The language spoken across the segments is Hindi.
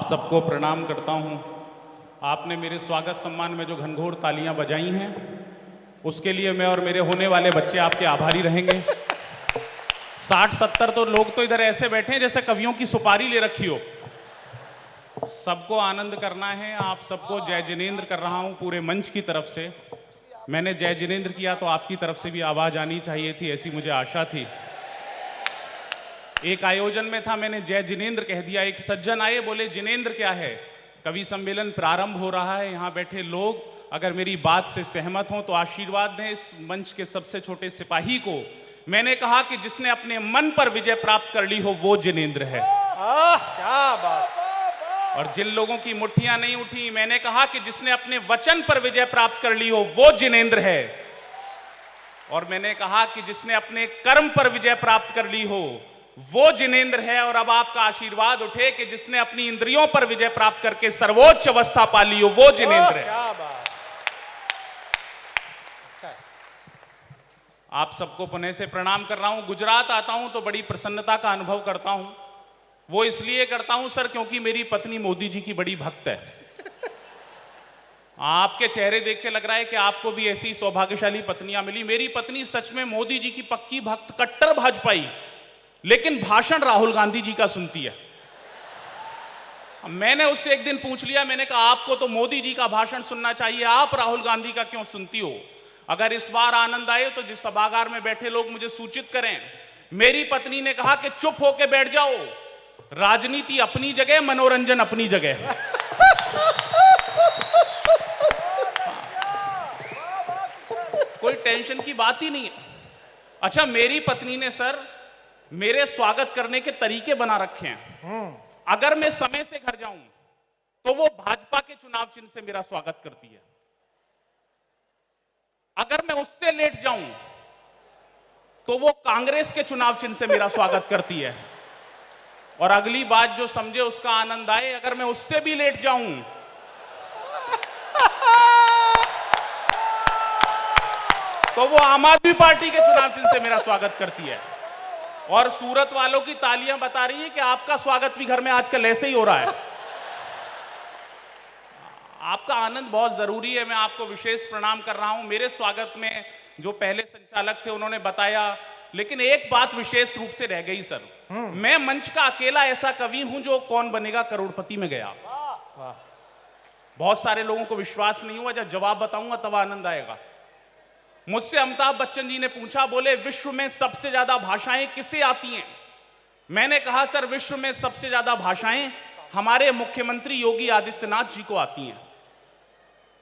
सबको प्रणाम करता हूं। आपने मेरे स्वागत सम्मान में जो घनघोर तालियां बजाई हैं उसके लिए मैं और मेरे होने वाले बच्चे आपके आभारी रहेंगे। 60-70 तो लोग तो इधर ऐसे बैठे हैं जैसे कवियों की सुपारी ले रखी हो। सबको आनंद करना है। आप सबको जय जिनेंद्र कर रहा हूं पूरे मंच की तरफ से। मैंने जय जिनेंद्र किया तो आपकी तरफ से भी आवाज आनी चाहिए थी, ऐसी मुझे आशा थी। एक आयोजन में था, मैंने जय जिनेंद्र कह दिया। एक सज्जन आए, बोले जिनेंद्र क्या है? कवि सम्मेलन प्रारंभ हो रहा है, यहाँ बैठे लोग अगर मेरी बात से सहमत हों तो आशीर्वाद दें इस मंच के सबसे छोटे सिपाही को। मैंने कहा कि जिसने अपने मन पर विजय प्राप्त कर ली हो वो जिनेंद्र है। क्या बात। और जिन लोगों की मुट्ठियां नहीं उठी, मैंने कहा कि जिसने अपने वचन पर विजय प्राप्त कर ली हो वो जिनेंद्र है। और मैंने कहा कि जिसने अपने कर्म पर विजय प्राप्त कर ली हो वो जिनेंद्र है। और अब आपका आशीर्वाद उठे कि जिसने अपनी इंद्रियों पर विजय प्राप्त करके सर्वोच्च अवस्था पा ली हो वो जिनेंद्र है। क्या बात। आप सबको पुनः से प्रणाम कर रहा हूं। गुजरात आता हूं तो बड़ी प्रसन्नता का अनुभव करता हूं। वो इसलिए करता हूं सर क्योंकि मेरी पत्नी मोदी जी की बड़ी भक्त है। आपके चेहरे देख के लग रहा है कि आपको भी ऐसी सौभाग्यशाली पत्नियां मिली। मेरी पत्नी सच में मोदी जी की पक्की भक्त, कट्टर भाजपाई, लेकिन भाषण राहुल गांधी जी का सुनती है। मैंने उससे एक दिन पूछ लिया, मैंने कहा आपको तो मोदी जी का भाषण सुनना चाहिए, आप राहुल गांधी का क्यों सुनती हो? अगर इस बार आनंद आए तो जिस सभागार में बैठे लोग मुझे सूचित करें। मेरी पत्नी ने कहा कि चुप होके बैठ जाओ, राजनीति अपनी जगह, मनोरंजन अपनी जगह। कोई टेंशन की बात ही नहीं है। अच्छा, मेरी पत्नी ने सर मेरे स्वागत करने के तरीके बना रखे हैं। अगर मैं समय से घर जाऊं तो वो भाजपा के चुनाव चिन्ह से मेरा स्वागत करती है। अगर मैं उससे लेट जाऊं तो वो कांग्रेस के चुनाव चिन्ह से मेरा स्वागत करती है। और अगली बात जो समझे उसका आनंद आए, अगर मैं उससे भी लेट जाऊं तो वो आम आदमी पार्टी के चुनाव चिन्ह से मेरा स्वागत करती है। और सूरत वालों की तालियां बता रही है कि आपका स्वागत भी घर में आजकल ऐसे ही हो रहा है। आपका आनंद बहुत जरूरी है। मैं आपको विशेष प्रणाम कर रहा हूं। मेरे स्वागत में जो पहले संचालक थे उन्होंने बताया, लेकिन एक बात विशेष रूप से रह गई सर। मैं मंच का अकेला ऐसा कवि हूं जो कौन बनेगा करोड़पति में गया। बहुत सारे लोगों को विश्वास नहीं हुआ, जब जवाब बताऊंगा तब आनंद आएगा। मुझसे अमिताभ बच्चन जी ने पूछा, बोले विश्व में सबसे ज्यादा भाषाएं किसे आती हैं? मैंने कहा सर विश्व में सबसे ज्यादा भाषाएं हमारे मुख्यमंत्री योगी आदित्यनाथ जी को आती हैं।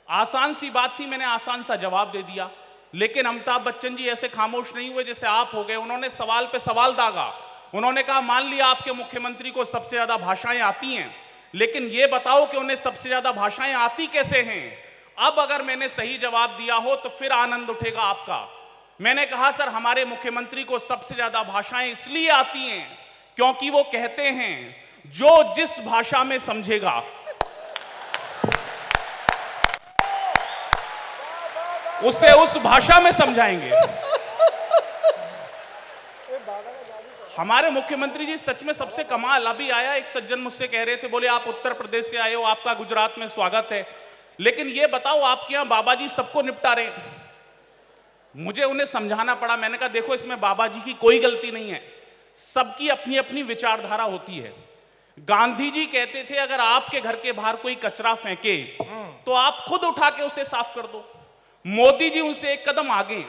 आसान सी बात थी, मैंने आसान सा जवाब दे दिया। लेकिन अमिताभ बच्चन जी ऐसे खामोश नहीं हुए जैसे आप हो गए। उन्होंने सवाल पे सवाल दागा। उन्होंने कहा मान लिया आपके मुख्यमंत्री को सबसे ज्यादा भाषाएं आती हैं, लेकिन यह बताओ कि उन्हें सबसे ज्यादा भाषाएं आती कैसे हैं? अब अगर मैंने सही जवाब दिया हो तो फिर आनंद उठेगा आपका। मैंने कहा सर हमारे मुख्यमंत्री को सबसे ज्यादा भाषाएं इसलिए आती हैं क्योंकि वो कहते हैं जो जिस भाषा में समझेगा उसे उस भाषा में समझाएंगे। हमारे मुख्यमंत्री जी सच में सबसे कमाल। अभी आया एक सज्जन मुझसे कह रहे थे, बोले आप उत्तर प्रदेश से आए हो, आपका गुजरात में स्वागत है, लेकिन ये बताओ आपके यहां बाबा जी सबको निपटा रहे। मुझे उन्हें समझाना पड़ा। मैंने कहा देखो इसमें बाबा जी की कोई गलती नहीं है, सबकी अपनी अपनी विचारधारा होती है। गांधी जी कहते थे अगर आपके घर के बाहर कोई कचरा फेंके तो आप खुद उठा के उसे साफ कर दो। मोदी जी उनसे एक कदम आगे।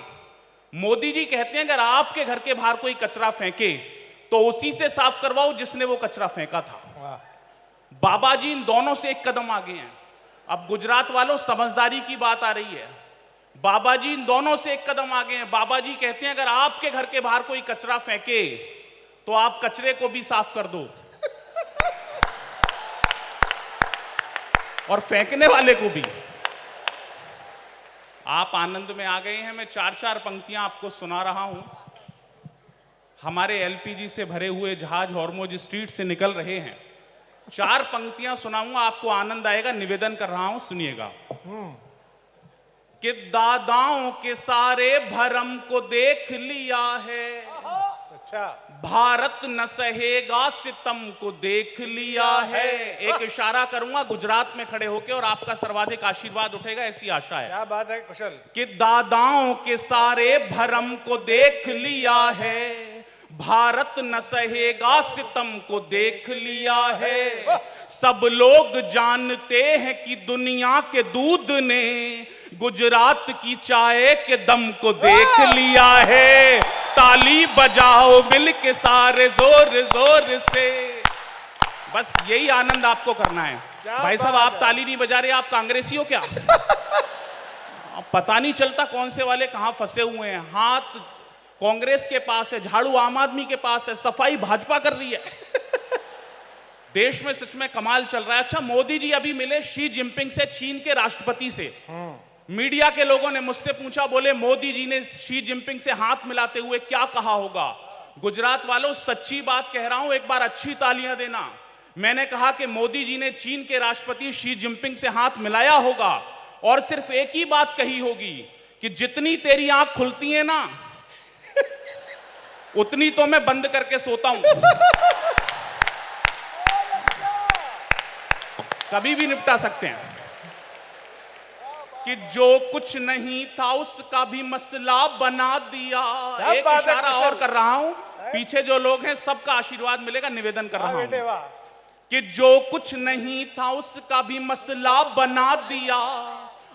मोदी जी कहते हैं अगर आपके घर के बाहर कोई कचरा फेंके तो उसी से साफ करवाओ जिसने वो कचरा फेंका था। बाबा जी इन दोनों से एक कदम आगे हैं। अब गुजरात वालों समझदारी की बात आ रही है। बाबा जी इन दोनों से एक कदम आगे हैं। बाबा जी कहते हैं अगर आपके घर के बाहर कोई कचरा फेंके तो आप कचरे को भी साफ कर दो और फेंकने वाले को भी। आप आनंद में आ गए हैं। मैं चार पंक्तियां आपको सुना रहा हूं। हमारे एलपीजी से भरे हुए जहाज हॉर्मुज स्ट्रीट से निकल रहे हैं। 4 पंक्तियां सुनाऊंगा, आपको आनंद आएगा। निवेदन कर रहा हूं, सुनिएगा। कि दादाओं के सारे भरम को देख लिया है, अच्छा, भारत न सहेगा सितम को देख लिया है। एक इशारा करूंगा गुजरात में खड़े होके और आपका सर्वाधिक आशीर्वाद उठेगा, ऐसी आशा है। क्या बात है कुशल। कि दादाओं के सारे भरम को देख लिया है, भारत न सहेगा सितम को देख लिया है। सब लोग जानते हैं कि दुनिया के दूध ने गुजरात की चाय के दम को देख लिया है। ताली बजाओ मिल के सारे जोर जोर से। बस यही आनंद आपको करना है। भाई साहब आप ताली नहीं बजा रहे, आप कांग्रेसी हो क्या? पता नहीं चलता कौन से वाले कहां फंसे हुए हैं। हाथ कांग्रेस के पास है, झाड़ू आम आदमी के पास है, सफाई भाजपा कर रही है। देश में सच में कमाल चल रहा है। अच्छा, मोदी जी अभी मिले शी जिनपिंग से, चीन के राष्ट्रपति से। मीडिया के लोगों ने मुझसे पूछा, बोले मोदी जी ने शी जिनपिंग से हाथ मिलाते हुए क्या कहा होगा? गुजरात वालों, सच्ची बात कह रहा हूं, एक बार अच्छी तालियां देना। मैंने कहा कि मोदी जी ने चीन के राष्ट्रपति शी जिनपिंग से हाथ मिलाया होगा और सिर्फ एक ही बात कही होगी कि जितनी तेरी आंख खुलती है ना, उतनी तो मैं बंद करके सोता हूं। कभी भी निपटा सकते हैं। कि जो कुछ नहीं था उसका भी मसला बना दिया। एक इशारा और कर रहा हूं, पीछे जो लोग हैं सबका आशीर्वाद मिलेगा, निवेदन कर रहा हूं कि जो कुछ नहीं था उसका भी मसला बना दिया,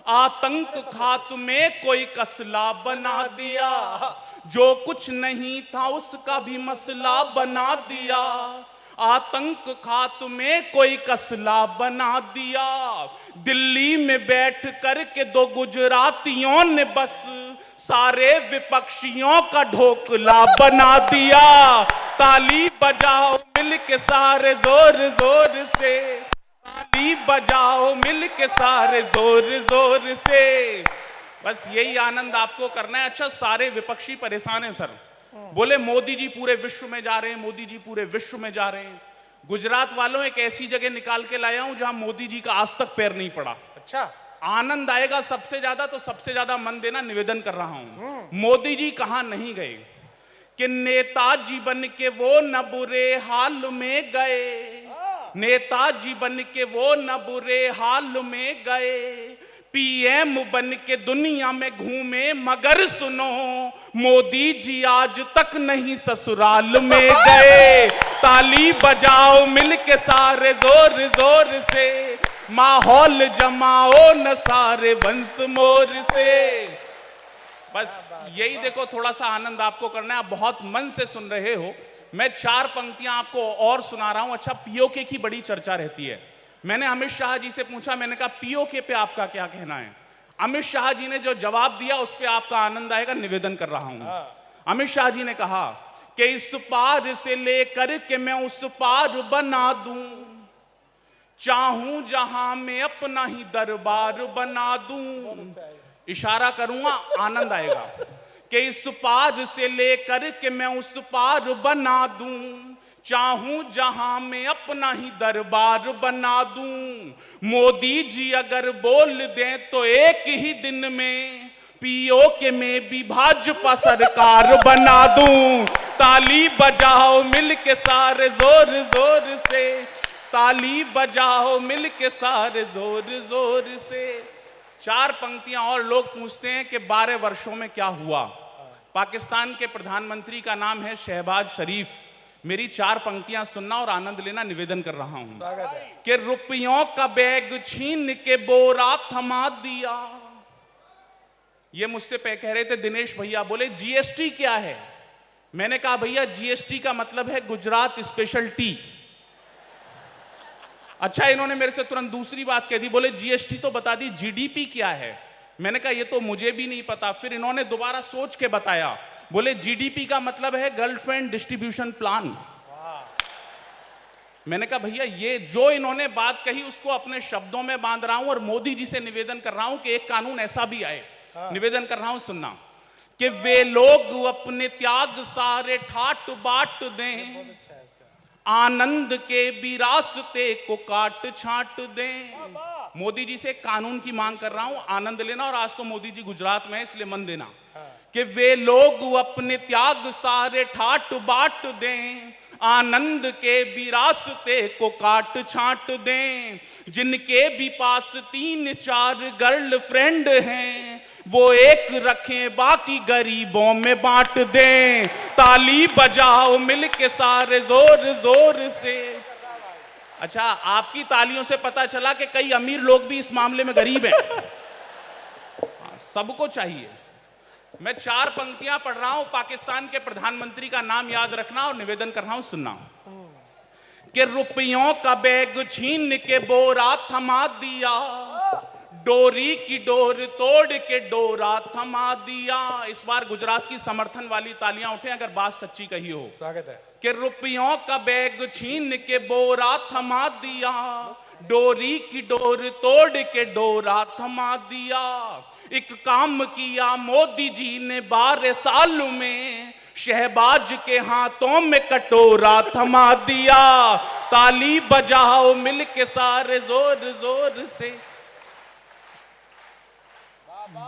आतंक खात्मे कोई कसला बना दिया। जो कुछ नहीं था उसका भी मसला बना दिया, आतंक खात्मे कोई कसला बना दिया। दिल्ली में बैठ कर के दो गुजरातियों ने बस सारे विपक्षियों का ढोकला बना दिया। ताली बजाओ मिल के सारे जोर जोर से, ताली बजाओ मिल के सारे जोर जोर से। बस यही आनंद आपको करना है। अच्छा, सारे विपक्षी परेशान हैं सर, बोले मोदी जी पूरे विश्व में जा रहे हैं, मोदी जी पूरे विश्व में जा रहे हैं। गुजरात वालों, एक ऐसी जगह निकाल के लाया हूं जहां मोदी जी का आज तक पैर नहीं पड़ा। अच्छा, आनंद आएगा सबसे ज्यादा, तो सबसे ज्यादा मन देना, निवेदन कर रहा हूं। मोदी जी कहां नहीं गए कि नेताजी बन के वो न बुरे हाल में गए, नेताजी बन के वो न बुरे हाल में गए। पीएम बन के दुनिया में घूमे मगर सुनो, मोदी जी आज तक नहीं ससुराल में गए। ताली बजाओ मिल के सारे जोर जोर से, माहौल जमाओ न सारे वंश मोर से। बस यही देखो, थोड़ा सा आनंद आपको करना है। आप बहुत मन से सुन रहे हो। मैं 4 पंक्तियां आपको और सुना रहा हूं। अच्छा, पीओके की बड़ी चर्चा रहती है। मैंने अमित शाह जी से पूछा, मैंने कहा पीओके पे आपका क्या कहना है? अमित शाह जी ने जो जवाब दिया उस पे आपका आनंद आएगा, निवेदन कर रहा हूं। अमित शाह जी ने कहा कि इस पार से लेकर के मैं उस पार बना दूं, चाहूं जहां मैं अपना ही दरबार बना दूं। इशारा करूंगा, आनंद आएगा कि इस पार से लेकर के मैं उस पार बना दूं, चाहूं जहां मैं अपना ही दरबार बना दूं। मोदी जी अगर बोल दें तो एक ही दिन में पीओके में भी भाजपा सरकार बना दूं। ताली बजाओ मिल के सारे जोर जोर से, ताली बजाओ मिल के सारे जोर जोर से। 4 पंक्तियां और। लोग पूछते हैं कि 12 वर्षों में क्या हुआ। पाकिस्तान के प्रधानमंत्री का नाम है शहबाज शरीफ। मेरी 4 पंक्तियां सुनना और आनंद लेना, निवेदन कर रहा हूं कि रुपयों का बैग छीन के बोरा थमा दिया। ये मुझसे कह रहे थे दिनेश भैया, बोले जीएसटी क्या है? मैंने कहा भैया जीएसटी का मतलब है गुजरात स्पेशल टी। अच्छा, इन्होंने मेरे से तुरंत दूसरी बात कह दी, बोले जीएसटी तो बता दी, जीडीपी क्या है? मैंने कहा ये तो मुझे भी नहीं पता। फिर इन्होंने दोबारा सोच के बताया, बोले जीडीपी का मतलब है गर्लफ्रेंड डिस्ट्रीब्यूशन प्लान। मैंने कहा भैया ये जो इन्होंने बात कही उसको अपने शब्दों में बांध रहा हूं और मोदी जी से निवेदन कर रहा हूं कि एक कानून ऐसा भी आए। निवेदन कर रहा हूं, सुनना, कि वे लोग अपने त्याग सारे ठाट बाट दें, आनंद के भी रास्ते को काट छाट दें। मोदी जी से एक कानून की मांग कर रहा हूं, आनंद लेना। और आज तो मोदी जी गुजरात में है, इसलिए मन देना कि वे लोग अपने त्याग सारे ठाट बाट दें, आनंद के भी रास्ते को काट छाट दें, जिनके भी पास 3-4 गर्लफ्रेंड हैं वो एक रखें बाकी गरीबों में बांट दें। ताली बजाओ मिलके सारे जोर जोर से। अच्छा, आपकी तालियों से पता चला कि कई अमीर लोग भी इस मामले में गरीब हैं। सबको चाहिए। मैं 4 पंक्तियां पढ़ रहा हूं, पाकिस्तान के प्रधानमंत्री का नाम याद रखना और निवेदन कर रहा हूं, सुनना। कि रुपयों का बैग छीन के बोरा थमा दिया, डोरी की डोर तोड़ के डोरा थमा दिया। इस बार गुजरात की समर्थन वाली तालियां उठे अगर बात सच्ची कही हो। स्वागत है। कि रुपयों का बैग छीन के बोरा थमा दिया, डोरी की डोर तोड़ के डोरा थमा दिया। एक काम किया मोदी जी ने 12 साल में, शहबाज के हाथों में कटोरा थमा दिया। ताली बजाओ मिलके सारे जोर जोर से।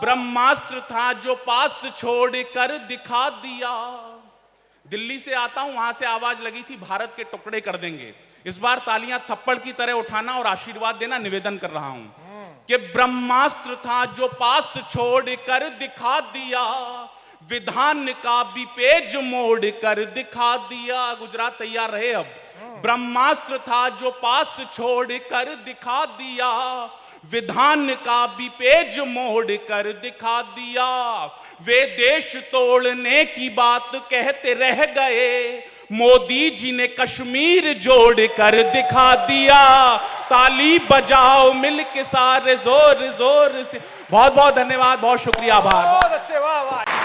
ब्रह्मास्त्र था जो पास छोड़ कर दिखा दिया। दिल्ली से आता हूं, वहां से आवाज लगी थी भारत के टुकड़े कर देंगे। इस बार तालियां थप्पड़ की तरह उठाना और आशीर्वाद देना, निवेदन कर रहा हूं कि ब्रह्मास्त्र था जो पास छोड़ कर दिखा दिया, विधान का भी पेज मोड़ कर दिखा दिया। गुजरात तैयार रहे अब। ब्रह्मास्त्र था जो पास छोड़ कर दिखा दिया, विधान का भी पेज मोड़ कर दिखा दिया। वे देश तोड़ने की बात कहते रह गए, मोदी जी ने कश्मीर जोड़ कर दिखा दिया। ताली बजाओ मिलके सारे जोर जोर से। बहुत बहुत धन्यवाद, बहुत शुक्रिया, आभार। बहुत अच्छे, वाह वाह।